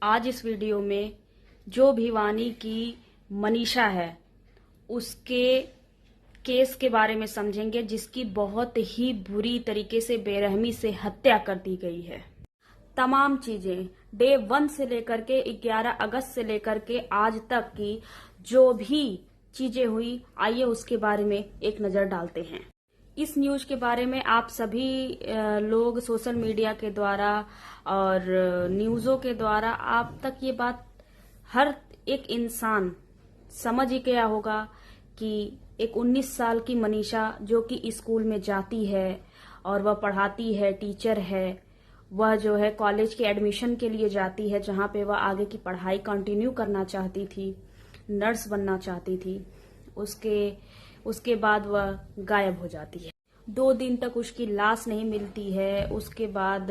आज इस वीडियो में जो भिवानी की मनीषा है उसके केस के बारे में समझेंगे, जिसकी बहुत ही बुरी तरीके से बेरहमी से हत्या कर दी गई है। तमाम चीजें डे 1 से लेकर के 11 अगस्त से लेकर के आज तक की जो भी चीजें हुई, आइए उसके बारे में एक नजर डालते हैं। इस न्यूज के बारे में आप सभी लोग सोशल मीडिया के द्वारा और न्यूज़ों के द्वारा आप तक ये बात हर एक इंसान समझ ही गया होगा कि एक 19 साल की मनीषा जो कि स्कूल में जाती है और वह पढ़ाती है, टीचर है, वह जो है कॉलेज के एडमिशन के लिए जाती है जहां पे वह आगे की पढ़ाई कंटिन्यू करना चाहती थी, नर्स बनना चाहती थी। उसके बाद वह गायब हो जाती है। 2 दिन तक उसकी लाश नहीं मिलती है। उसके बाद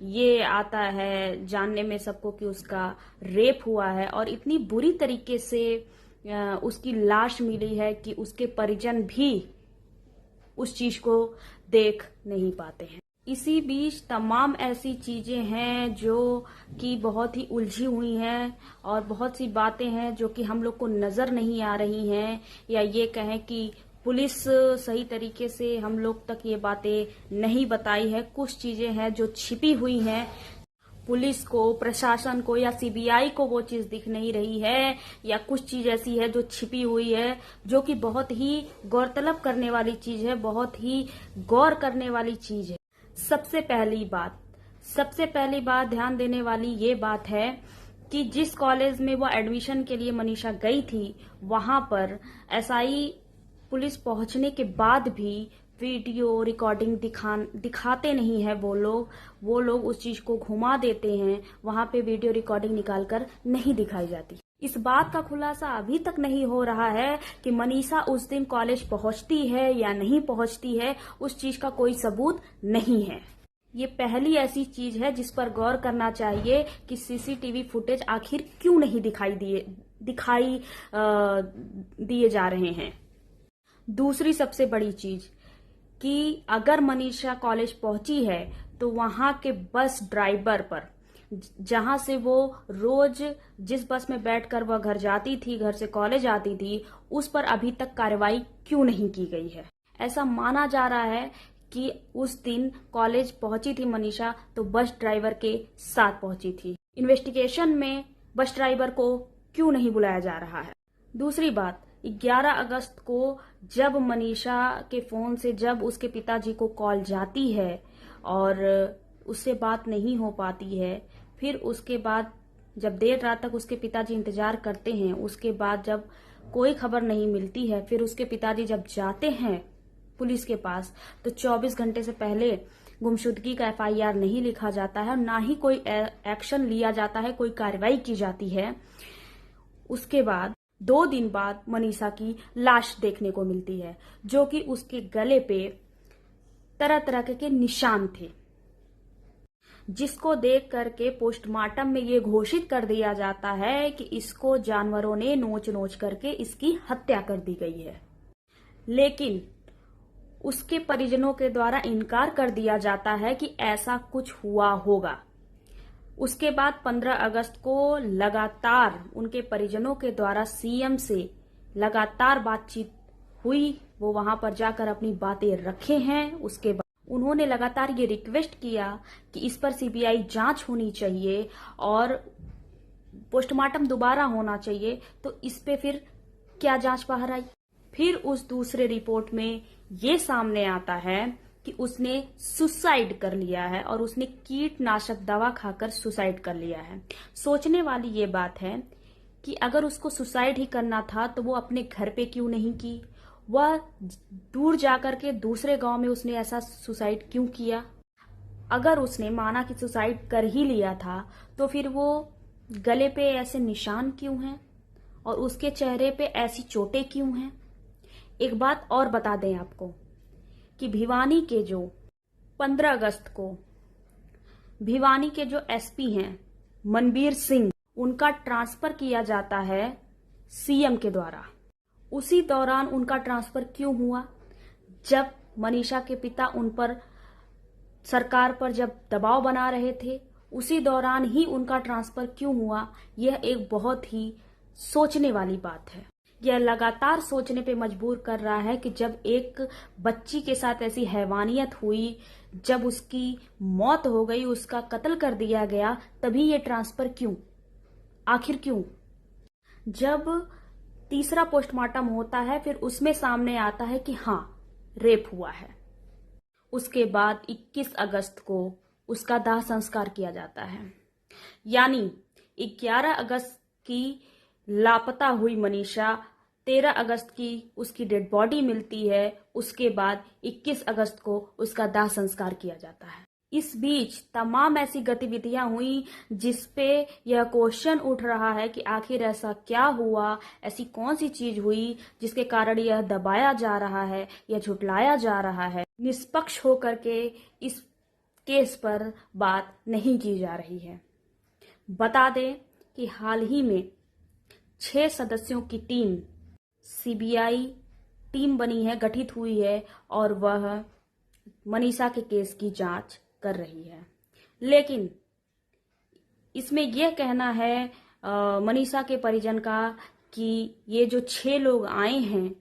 ये आता है जानने में सबको कि उसका रेप हुआ है और इतनी बुरी तरीके से उसकी लाश मिली है कि उसके परिजन भी उस चीज को देख नहीं पाते हैं। इसी बीच तमाम ऐसी चीजें हैं जो कि बहुत ही उलझी हुई हैं और बहुत सी बातें हैं जो कि हम लोग को नजर नहीं आ रही हैं, या ये कहें कि पुलिस सही तरीके से हम लोग तक ये बातें नहीं बताई है। कुछ चीजें हैं जो छिपी हुई हैं, पुलिस को, प्रशासन को या सीबीआई को वो चीज दिख नहीं रही है, या कुछ चीज ऐसी है जो छिपी हुई है जो कि बहुत ही गौरतलब करने वाली चीज है, बहुत ही गौर करने वाली चीज है। सबसे पहली बात ध्यान देने वाली ये बात है कि जिस कॉलेज में वो एडमिशन के लिए मनीषा गई थी वहां पर एसआई पुलिस पहुंचने के बाद भी वीडियो रिकॉर्डिंग दिखाते नहीं है। वो लोग उस चीज को घुमा देते हैं, वहां पे वीडियो रिकॉर्डिंग निकालकर नहीं दिखाई जाती। इस बात का खुलासा अभी तक नहीं हो रहा है कि मनीषा उस दिन कॉलेज पहुंचती है या नहीं पहुंचती है, उस चीज का कोई सबूत नहीं है। ये पहली ऐसी चीज है जिस पर गौर करना चाहिए कि सीसीटीवी फुटेज आखिर क्यों नहीं दिखाई दिए जा रहे हैं। दूसरी सबसे बड़ी चीज कि अगर मनीषा कॉलेज पहुंची है तो वहां के बस ड्राइवर पर, जहां से वो रोज जिस बस में बैठकर वह घर जाती थी, घर से कॉलेज आती थी, उस पर अभी तक कार्रवाई क्यों नहीं की गई है। ऐसा माना जा रहा है कि उस दिन कॉलेज पहुंची थी मनीषा तो बस ड्राइवर के साथ पहुंची थी। इन्वेस्टिगेशन में बस ड्राइवर को क्यों नहीं बुलाया जा रहा है। दूसरी बात, 11 अगस्त को जब मनीषा के फोन से जब उसके पिताजी को कॉल जाती है और उससे बात नहीं हो पाती है, फिर उसके बाद जब देर रात तक उसके पिताजी इंतजार करते हैं, उसके बाद जब कोई खबर नहीं मिलती है, फिर उसके पिताजी जब जाते हैं पुलिस के पास तो 24 घंटे से पहले गुमशुदगी का एफआईआर नहीं लिखा जाता है, ना ही कोई एक्शन लिया जाता है, कोई कार्रवाई की जाती है। उसके बाद 2 दिन बाद मनीषा की लाश देखने को मिलती है जो कि उसके गले पे तरह तरह के निशान थे, जिसको देख करके पोस्टमार्टम में ये घोषित कर दिया जाता है कि इसको जानवरों ने नोच नोच करके इसकी हत्या कर दी गई है। लेकिन उसके परिजनों के द्वारा इनकार कर दिया जाता है कि ऐसा कुछ हुआ होगा। उसके बाद 15 अगस्त को लगातार उनके परिजनों के द्वारा सीएम से लगातार बातचीत हुई। वो वहां पर जाकर अपनी बातें रखे हैं। उसके बाद उन्होंने लगातार ये रिक्वेस्ट किया कि इस पर सीबीआई जांच होनी चाहिए और पोस्टमार्टम दोबारा होना चाहिए। तो इस पे फिर क्या जांच बाहर आई? फिर उस दूसरे रिपोर्ट में ये सामने आता है कि उसने सुसाइड कर लिया है और उसने कीटनाशक दवा खाकर सुसाइड कर लिया है। सोचने वाली ये बात है कि अगर उसको सुसाइड ही करना था तो वो अपने घर पे क्यों नहीं की? वह दूर जाकर के दूसरे गांव में उसने ऐसा सुसाइड क्यों किया? अगर उसने माना कि सुसाइड कर ही लिया था तो फिर वो गले पे ऐसे निशान क्यों हैं और उसके चेहरे पे ऐसी चोटें क्यों हैं? एक बात और बता दें आपको कि भिवानी के जो 15 अगस्त को भिवानी के जो एसपी हैं मनबीर सिंह, उनका ट्रांसफर किया जाता है सीएम के द्वारा। उसी दौरान उनका ट्रांसफर क्यों हुआ? जब मनीषा के पिता उन पर, सरकार पर जब दबाव बना रहे थे, उसी दौरान ही उनका ट्रांसफर क्यों हुआ, यह एक बहुत ही सोचने वाली बात है। यह लगातार सोचने पे मजबूर कर रहा है कि जब एक बच्ची के साथ ऐसी हैवानियत हुई, जब उसकी मौत हो गई, उसका कत्ल कर दिया गया, तभी ये ट्रांसफर क्यों, आखिर क्यों? जब तीसरा पोस्टमार्टम होता है फिर उसमें सामने आता है कि हाँ, रेप हुआ है। उसके बाद 21 अगस्त को उसका दाह संस्कार किया जाता है। यानी 11 अगस्त की लापता हुई मनीषा, 13 अगस्त की उसकी डेड बॉडी मिलती है, उसके बाद 21 अगस्त को उसका दाह संस्कार किया जाता है। इस बीच तमाम ऐसी गतिविधियां हुई जिसपे यह क्वेश्चन उठ रहा है कि आखिर ऐसा क्या हुआ, ऐसी कौन सी चीज हुई जिसके कारण यह दबाया जा रहा है, यह झुटलाया जा रहा है। निष्पक्ष होकर के इस केस पर बात नहीं की जा रही है। बता दें कि हाल ही में 6 सदस्यों की टीम, सीबीआई टीम बनी है, गठित हुई है और वह मनीषा के केस की जांच कर रही है। लेकिन इसमें यह कहना है मनीषा के परिजन का कि ये जो 6 लोग आए हैं,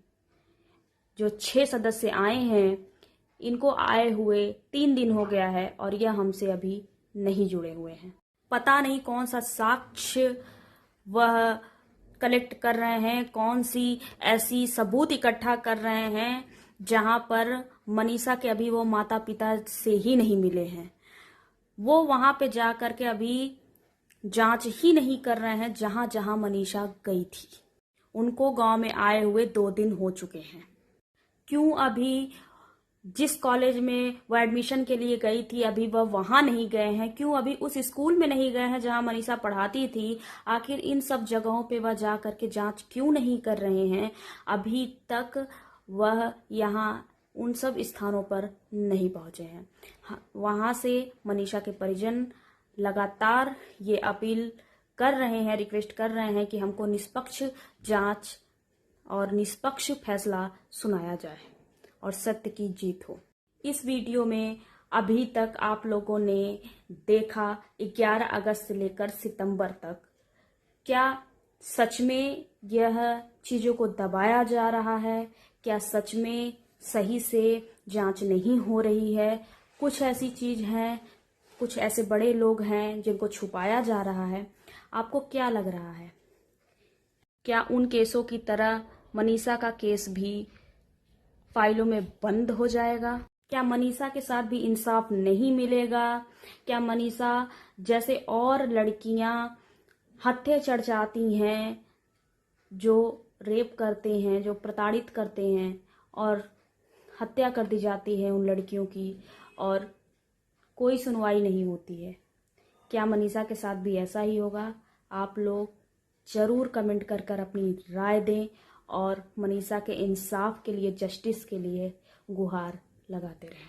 जो 6 सदस्य आए हैं, इनको आए हुए 3 दिन हो गया है और यह हमसे अभी नहीं जुड़े हुए हैं। पता नहीं कौन सा साक्ष्य वह कलेक्ट कर रहे हैं, कौन सी ऐसी सबूत इकट्ठा कर रहे हैं जहां पर मनीषा के अभी वो माता पिता से ही नहीं मिले हैं। वो वहां पे जा करके अभी जांच ही नहीं कर रहे हैं जहां जहां मनीषा गई थी। उनको गांव में आए हुए 2 दिन हो चुके हैं। क्यों अभी जिस कॉलेज में वो एडमिशन के लिए गई थी अभी वह वहां नहीं गए हैं? क्यों अभी उस स्कूल में नहीं गए हैं जहां मनीषा पढ़ाती थी? आखिर इन सब जगहों पे वह जा करके जांच क्यों नहीं कर रहे हैं? अभी तक वह यहाँ उन सब स्थानों पर नहीं पहुंचे हैं। वहां से मनीषा के परिजन लगातार ये अपील कर रहे हैं, रिक्वेस्ट कर रहे हैं कि हमको निष्पक्ष जांच और निष्पक्ष फैसला सुनाया जाए और सत्य की जीत हो। इस वीडियो में अभी तक आप लोगों ने देखा 11 अगस्त से लेकर सितंबर तक, क्या सच में यह चीजों को दबाया जा रहा है? क्या सच में सही से जांच नहीं हो रही है? कुछ ऐसी चीज है, कुछ ऐसे बड़े लोग हैं जिनको छुपाया जा रहा है। आपको क्या लग रहा है? क्या उन केसों की तरह मनीषा का केस भी फाइलों में बंद हो जाएगा? क्या मनीषा के साथ भी इंसाफ नहीं मिलेगा? क्या मनीषा जैसे और लड़कियां हत्थे चढ़ जाती हैं, जो रेप करते हैं, जो प्रताड़ित करते हैं और हत्या कर दी जाती है उन लड़कियों की और कोई सुनवाई नहीं होती है? क्या मनीषा के साथ भी ऐसा ही होगा? आप लोग जरूर कमेंट कर अपनी राय दें और मनीषा के इंसाफ के लिए, जस्टिस के लिए गुहार लगाते रहें।